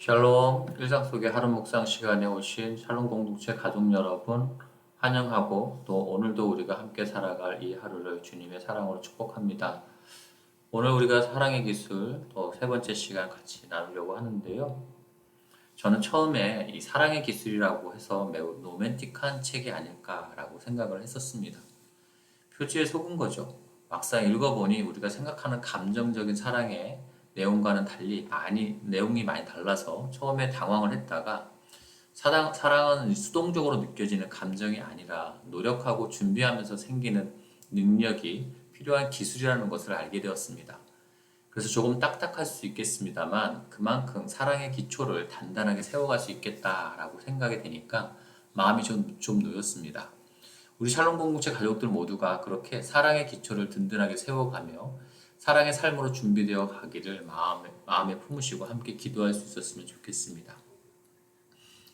샬롬, 일상 속의 하루 묵상 시간에 오신 샬롬 공동체 가족 여러분 환영하고 또 오늘도 우리가 함께 살아갈 이 하루를 주님의 사랑으로 축복합니다. 오늘 우리가 사랑의 기술 또 세 번째 시간 같이 나누려고 하는데요. 저는 처음에 이 사랑의 기술이라고 해서 매우 로맨틱한 책이 아닐까라고 생각을 했었습니다. 표지에 속은 거죠. 막상 읽어보니 우리가 생각하는 감정적인 사랑의 내용과는 달리 내용이 많이 달라서 처음에 당황을 했다가 사랑은 수동적으로 느껴지는 감정이 아니라 노력하고 준비하면서 생기는 능력이 필요한 기술이라는 것을 알게 되었습니다. 그래서 조금 딱딱할 수 있겠습니다만 그만큼 사랑의 기초를 단단하게 세워갈 수 있겠다라고 생각이 되니까 마음이 좀 놓였습니다. 우리 샬롬 공동체 가족들 모두가 그렇게 사랑의 기초를 든든하게 세워가며 사랑의 삶으로 준비되어 가기를 마음에 품으시고 함께 기도할 수 있었으면 좋겠습니다.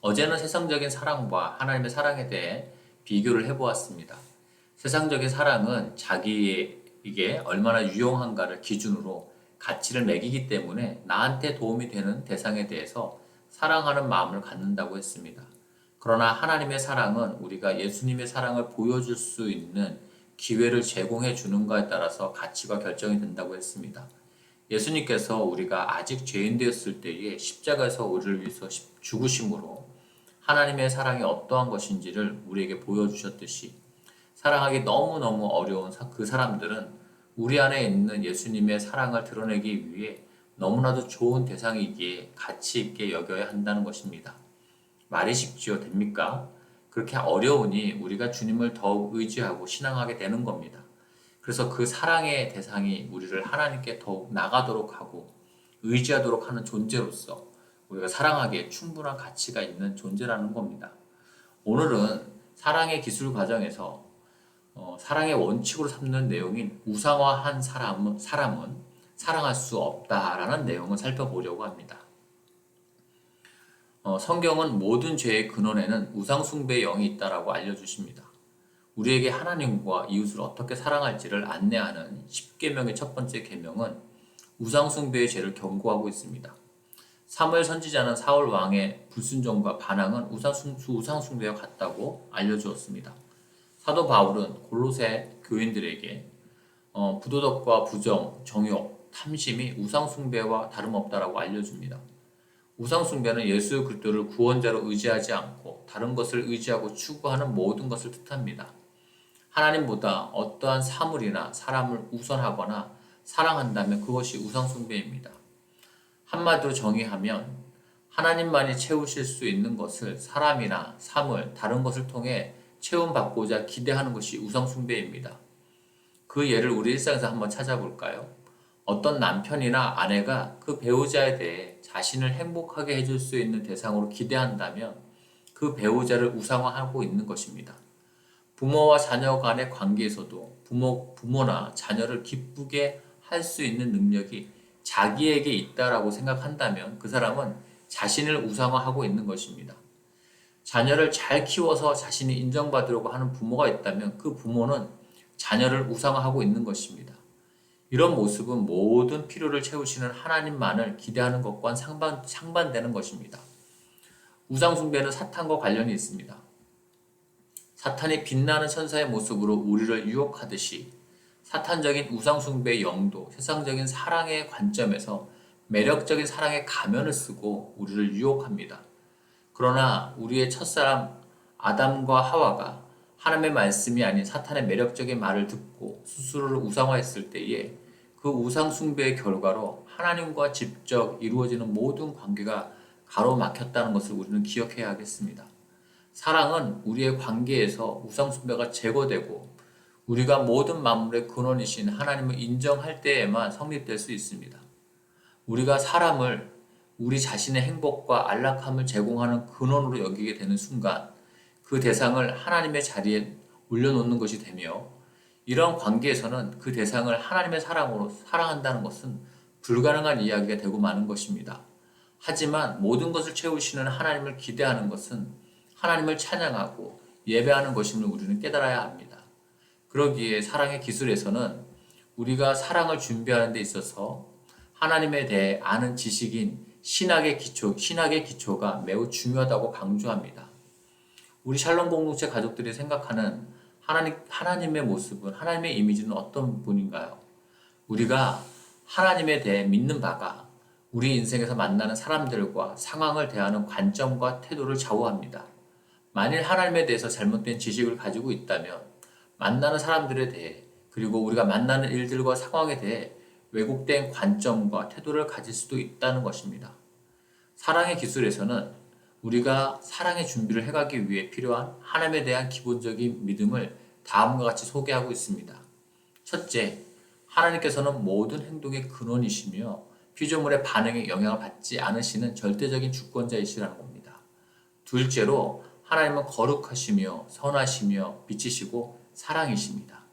어제는 세상적인 사랑과 하나님의 사랑에 대해 비교를 해보았습니다. 세상적인 사랑은 자기에게 얼마나 유용한가를 기준으로 가치를 매기기 때문에 나한테 도움이 되는 대상에 대해서 사랑하는 마음을 갖는다고 했습니다. 그러나 하나님의 사랑은 우리가 예수님의 사랑을 보여줄 수 있는 기회를 제공해 주는가에 따라서 가치가 결정이 된다고 했습니다. 예수님께서 우리가 아직 죄인 되었을 때에 십자가에서 우리를 위해서 죽으심으로 하나님의 사랑이 어떠한 것인지를 우리에게 보여주셨듯이 사랑하기 너무너무 어려운 그 사람들은 우리 안에 있는 예수님의 사랑을 드러내기 위해 너무나도 좋은 대상이기에 가치 있게 여겨야 한다는 것입니다. 말이 쉽지요, 됩니까? 그렇게 어려우니 우리가 주님을 더욱 의지하고 신앙하게 되는 겁니다. 그래서 그 사랑의 대상이 우리를 하나님께 더욱 나가도록 하고 의지하도록 하는 존재로서 우리가 사랑하기에 충분한 가치가 있는 존재라는 겁니다. 오늘은 사랑의 기술 과정에서 사랑의 원칙으로 삼는 내용인 우상화한 사람은 사랑할 수 없다라는 내용을 살펴보려고 합니다. 성경은 모든 죄의 근원에는 우상숭배의 영이 있다라고 알려주십니다. 우리에게 하나님과 이웃을 어떻게 사랑할지를 안내하는 10계명의 첫 번째 계명은 우상숭배의 죄를 경고하고 있습니다. 사무엘 선지자는 사울 왕의 불순종과 반항은 우상숭배와 같다고 알려주었습니다. 사도 바울은 골로새 교인들에게 부도덕과 부정, 정욕, 탐심이 우상숭배와 다름없다라고 알려줍니다. 우상숭배는 예수 그리스도를 구원자로 의지하지 않고 다른 것을 의지하고 추구하는 모든 것을 뜻합니다. 하나님보다 어떠한 사물이나 사람을 우선하거나 사랑한다면 그것이 우상숭배입니다. 한마디로 정의하면 하나님만이 채우실 수 있는 것을 사람이나 사물, 다른 것을 통해 채움받고자 기대하는 것이 우상숭배입니다. 그 예를 우리 일상에서 한번 찾아볼까요? 어떤 남편이나 아내가 그 배우자에 대해 자신을 행복하게 해줄 수 있는 대상으로 기대한다면 그 배우자를 우상화하고 있는 것입니다. 부모와 자녀 간의 관계에서도 부모나 자녀를 기쁘게 할 수 있는 능력이 자기에게 있다라고 생각한다면 그 사람은 자신을 우상화하고 있는 것입니다. 자녀를 잘 키워서 자신이 인정받으려고 하는 부모가 있다면 그 부모는 자녀를 우상화하고 있는 것입니다. 이런 모습은 모든 필요를 채우시는 하나님만을 기대하는 것과는 상반되는 것입니다. 우상숭배는 사탄과 관련이 있습니다. 사탄이 빛나는 천사의 모습으로 우리를 유혹하듯이 사탄적인 우상숭배의 영도 세상적인 사랑의 관점에서 매력적인 사랑의 가면을 쓰고 우리를 유혹합니다. 그러나 우리의 첫사람 아담과 하와가 하나님의 말씀이 아닌 사탄의 매력적인 말을 듣고 스스로를 우상화했을 때에 그 우상 숭배의 결과로 하나님과 직접 이루어지는 모든 관계가 가로막혔다는 것을 우리는 기억해야 하겠습니다. 사랑은 우리의 관계에서 우상 숭배가 제거되고 우리가 모든 만물의 근원이신 하나님을 인정할 때에만 성립될 수 있습니다. 우리가 사람을 우리 자신의 행복과 안락함을 제공하는 근원으로 여기게 되는 순간 그 대상을 하나님의 자리에 올려놓는 것이 되며 이런 관계에서는 그 대상을 하나님의 사랑으로 사랑한다는 것은 불가능한 이야기가 되고 마는 것입니다. 하지만 모든 것을 채우시는 하나님을 기대하는 것은 하나님을 찬양하고 예배하는 것임을 우리는 깨달아야 합니다. 그러기에 사랑의 기술에서는 우리가 사랑을 준비하는 데 있어서 하나님에 대해 아는 지식인 신학의 기초가 매우 중요하다고 강조합니다. 우리 샬롬 공동체 가족들이 생각하는 하나님의 모습은, 하나님의 이미지는 어떤 분인가요? 우리가 하나님에 대해 믿는 바가 우리 인생에서 만나는 사람들과 상황을 대하는 관점과 태도를 좌우합니다. 만일 하나님에 대해서 잘못된 지식을 가지고 있다면 만나는 사람들에 대해, 그리고 우리가 만나는 일들과 상황에 대해 왜곡된 관점과 태도를 가질 수도 있다는 것입니다. 사랑의 기술에서는 우리가 사랑의 준비를 해가기 위해 필요한 하나님에 대한 기본적인 믿음을 다음과 같이 소개하고 있습니다. 첫째, 하나님께서는 모든 행동의 근원이시며 피조물의 반응에 영향을 받지 않으시는 절대적인 주권자이시라는 겁니다. 둘째로, 하나님은 거룩하시며 선하시며 빛이시고 사랑이십니다.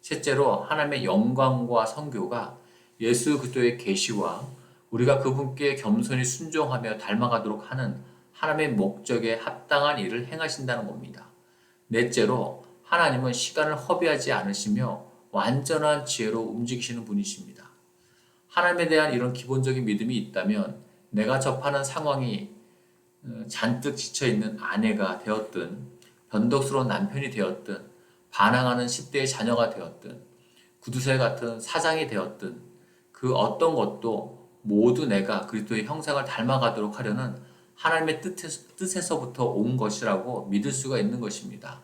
셋째로, 하나님의 영광과 성교가 예수 그리스도의 계시와 우리가 그분께 겸손히 순종하며 닮아가도록 하는 하나님의 목적에 합당한 일을 행하신다는 겁니다. 넷째로, 하나님은 시간을 허비하지 않으시며 완전한 지혜로 움직이시는 분이십니다. 하나님에 대한 이런 기본적인 믿음이 있다면 내가 접하는 상황이 잔뜩 지쳐있는 아내가 되었든, 변덕스러운 남편이 되었든, 반항하는 10대의 자녀가 되었든, 구두쇠 같은 사장이 되었든, 그 어떤 것도 모두 내가 그리스도의 형상을 닮아가도록 하려는 하나님의 뜻에서부터 온 것이라고 믿을 수가 있는 것입니다.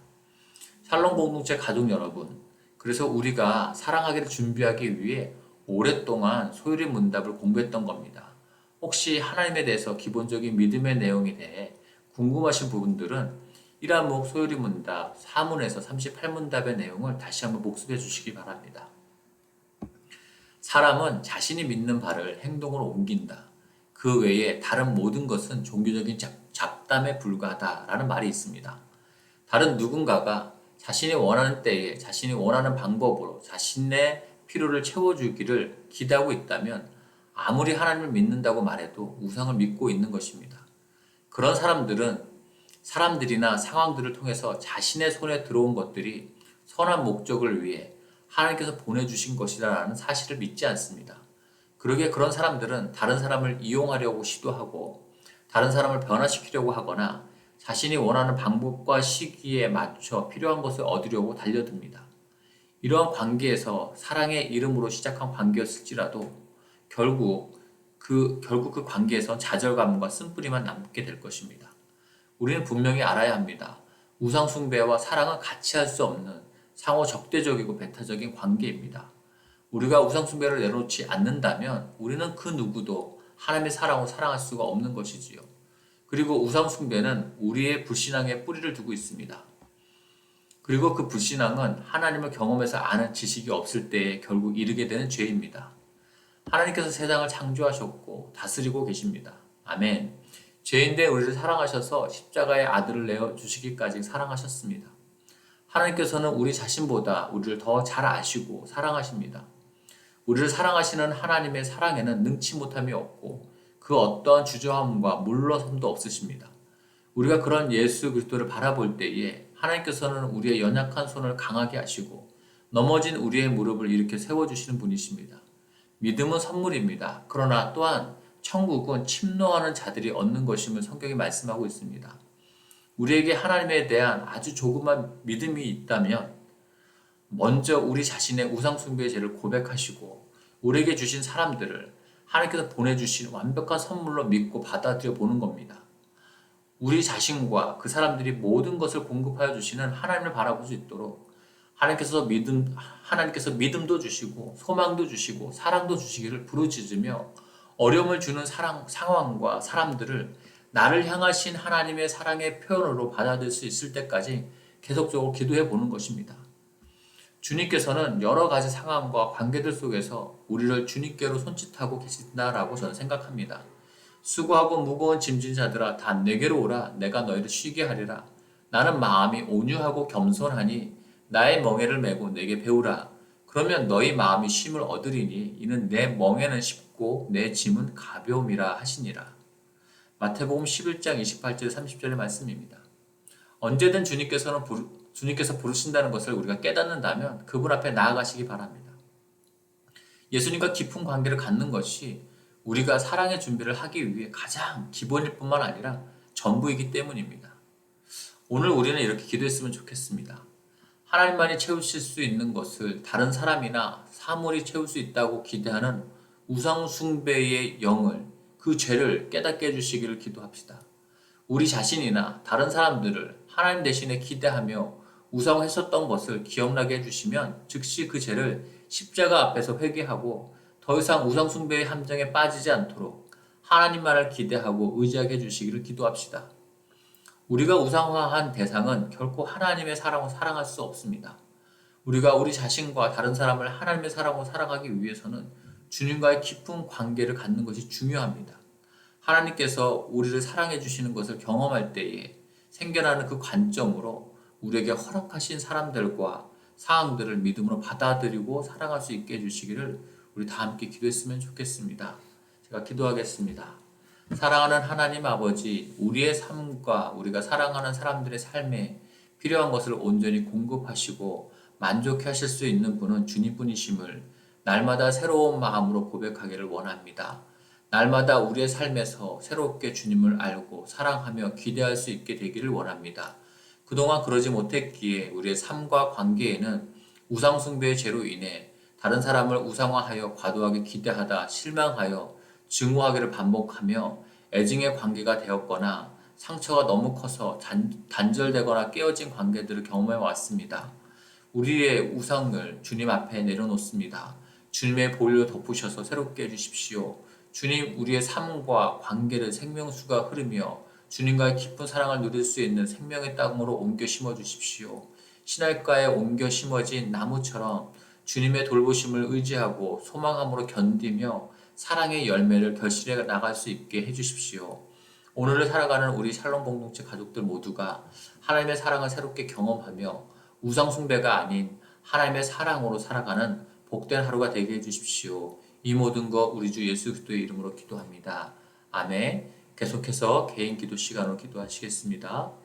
샬롬 공동체 가족 여러분, 그래서 우리가 사랑하기를 준비하기 위해 오랫동안 소율의 문답을 공부했던 겁니다. 혹시 하나님에 대해서 기본적인 믿음의 내용에 대해 궁금하신 부분들은 1화목 소율의 문답 4문에서 38문답의 내용을 다시 한번 복습해 주시기 바랍니다. 사람은 자신이 믿는 바를 행동으로 옮긴다. 그 외에 다른 모든 것은 종교적인 잡담에 불과하다라는 말이 있습니다. 다른 누군가가 자신이 원하는 때에 자신이 원하는 방법으로 자신의 필요를 채워주기를 기대하고 있다면 아무리 하나님을 믿는다고 말해도 우상을 믿고 있는 것입니다. 그런 사람들이나 상황들을 통해서 자신의 손에 들어온 것들이 선한 목적을 위해 하나님께서 보내주신 것이라는 사실을 믿지 않습니다. 그러기에 그런 사람들은 다른 사람을 이용하려고 시도하고 다른 사람을 변화시키려고 하거나 자신이 원하는 방법과 시기에 맞춰 필요한 것을 얻으려고 달려듭니다. 이러한 관계에서 사랑의 이름으로 시작한 관계였을지라도 결국 그 관계에선 좌절감과 쓴뿌리만 남게 될 것입니다. 우리는 분명히 알아야 합니다. 우상 숭배와 사랑은 같이 할 수 없는 상호 적대적이고 배타적인 관계입니다. 우리가 우상 숭배를 내려놓지 않는다면 우리는 그 누구도 하나님의 사랑으로 사랑할 수가 없는 것이지요. 그리고 우상 숭배는 우리의 불신앙에 뿌리를 두고 있습니다. 그리고 그 불신앙은 하나님을 경험해서 아는 지식이 없을 때에 결국 이르게 되는 죄입니다. 하나님께서 세상을 창조하셨고 다스리고 계십니다. 아멘. 죄인된 우리를 사랑하셔서 십자가의 아들을 내어주시기까지 사랑하셨습니다. 하나님께서는 우리 자신보다 우리를 더 잘 아시고 사랑하십니다. 우리를 사랑하시는 하나님의 사랑에는 능치 못함이 없고 그 어떠한 주저함과 물러섬도 없으십니다. 우리가 그런 예수 그리스도를 바라볼 때에 하나님께서는 우리의 연약한 손을 강하게 하시고 넘어진 우리의 무릎을 일으켜 세워주시는 분이십니다. 믿음은 선물입니다. 그러나 또한 천국은 침노하는 자들이 얻는 것임을 성경이 말씀하고 있습니다. 우리에게 하나님에 대한 아주 조그만 믿음이 있다면 먼저 우리 자신의 우상 숭배의 죄를 고백하시고 우리에게 주신 사람들을 하나님께서 보내주신 완벽한 선물로 믿고 받아들여 보는 겁니다. 우리 자신과 그 사람들이 모든 것을 공급하여 주시는 하나님을 바라볼 수 있도록 하나님께서 믿음도 주시고 소망도 주시고 사랑도 주시기를 부르짖으며 어려움을 주는 상황과 사람들을 나를 향하신 하나님의 사랑의 표현으로 받아들일 수 있을 때까지 계속적으로 기도해 보는 것입니다. 주님께서는 여러 가지 상황과 관계들 속에서 우리를 주님께로 손짓하고 계신다라고 저는 생각합니다. 수고하고 무거운 짐진 자들아 다 내게로 오라. 내가 너희를 쉬게 하리라. 나는 마음이 온유하고 겸손하니 나의 멍에를 메고 내게 배우라. 그러면 너희 마음이 쉼을 얻으리니 이는 내 멍에는 쉽고 내 짐은 가벼움이라 하시니라. 마태복음 11장 28절 30절의 말씀입니다. 언제든 주님께서 부르신다는 것을 우리가 깨닫는다면 그분 앞에 나아가시기 바랍니다. 예수님과 깊은 관계를 갖는 것이 우리가 사랑의 준비를 하기 위해 가장 기본일 뿐만 아니라 전부이기 때문입니다. 오늘 우리는 이렇게 기도했으면 좋겠습니다. 하나님만이 채우실 수 있는 것을 다른 사람이나 사물이 채울 수 있다고 기대하는 우상 숭배의 영을, 그 죄를 깨닫게 해주시기를 기도합시다. 우리 자신이나 다른 사람들을 하나님 대신에 기대하며 우상했었던 것을 기억나게 해주시면 즉시 그 죄를 십자가 앞에서 회개하고 더 이상 우상 숭배의 함정에 빠지지 않도록 하나님만을 기대하고 의지하게 해주시기를 기도합시다. 우리가 우상화한 대상은 결코 하나님의 사랑으로 사랑할 수 없습니다. 우리가 우리 자신과 다른 사람을 하나님의 사랑으로 사랑하기 위해서는 주님과의 깊은 관계를 갖는 것이 중요합니다. 하나님께서 우리를 사랑해 주시는 것을 경험할 때에 생겨나는 그 관점으로 우리에게 허락하신 사람들과 상황들을 믿음으로 받아들이고 사랑할 수 있게 해주시기를 우리 다 함께 기도했으면 좋겠습니다. 제가 기도하겠습니다. 사랑하는 하나님 아버지, 우리의 삶과 우리가 사랑하는 사람들의 삶에 필요한 것을 온전히 공급하시고 만족해 하실 수 있는 분은 주님뿐이심을 날마다 새로운 마음으로 고백하기를 원합니다. 날마다 우리의 삶에서 새롭게 주님을 알고 사랑하며 기대할 수 있게 되기를 원합니다. 그동안 그러지 못했기에 우리의 삶과 관계에는 우상숭배의 죄로 인해 다른 사람을 우상화하여 과도하게 기대하다 실망하여 증오하기를 반복하며 애증의 관계가 되었거나 상처가 너무 커서 단절되거나 깨어진 관계들을 경험해 왔습니다. 우리의 우상을 주님 앞에 내려놓습니다. 주님의 보혈로 덮으셔서 새롭게 해주십시오. 주님, 우리의 삶과 관계를 생명수가 흐르며 주님과의 깊은 사랑을 누릴 수 있는 생명의 땅으로 옮겨 심어 주십시오. 신할가에 옮겨 심어진 나무처럼 주님의 돌보심을 의지하고 소망함으로 견디며 사랑의 열매를 결실해 나갈 수 있게 해주십시오. 오늘을 살아가는 우리 샬롬 공동체 가족들 모두가 하나님의 사랑을 새롭게 경험하며 우상숭배가 아닌 하나님의 사랑으로 살아가는 복된 하루가 되게 해주십시오. 이 모든 거 우리 주 예수 그리스도의 이름으로 기도합니다. 아멘. 계속해서 개인 기도 시간으로 기도하시겠습니다.